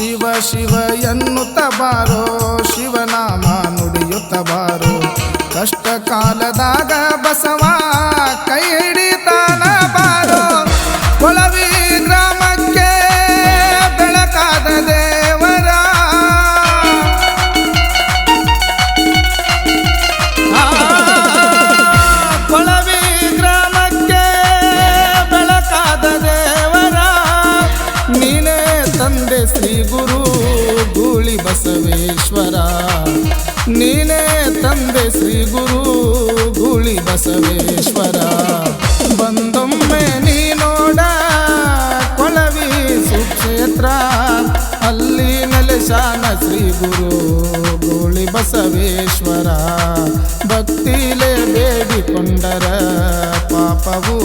ಶಿವ ಶಿವ ಎನ್ನುತ್ತ ಬಾರೋ, ಶಿವನಾಮ ನುಡಿಯುತ್ತ ಬಾರೋ. ಕಷ್ಟ ಕಾಲದಾಗ ಬಸವ ಕೈ ಹಿಡಿತಾನ ಬಾರೋ. ಕೊಳವಿ ಗ್ರಾಮಕ್ಕೆ ಬೆಳಕಾದ ದೇವರ, ಕೊಳವಿ ಗ್ರಾಮಕ್ಕೆ ಬೆಳಕಾದ ದೇವರ. ನೀನೇ ತಂದೆ ಶ್ರೀ ಗುರು ಗೂಳಿ ಬಸವೇಶ್ವರ, ನೀನೇ ತಂದೆ ಶ್ರೀ ಗುರು ಗೂಳಿ ಬಸವೇಶ್ವರ. ಬಂದೊಮ್ಮೆ ನೀ ನೋಡ ಕೊಳವಿ ಸುಕ್ಷೇತ್ರ, ಅಲ್ಲಿ ನೆಲೆಸಾನ ಶ್ರೀ ಗುರು ಗೂಳಿ ಬಸವೇಶ್ವರ. ಭಕ್ತಿಲೇ ಬೇಡಿಕೊಂಡರ ಪಾಪವು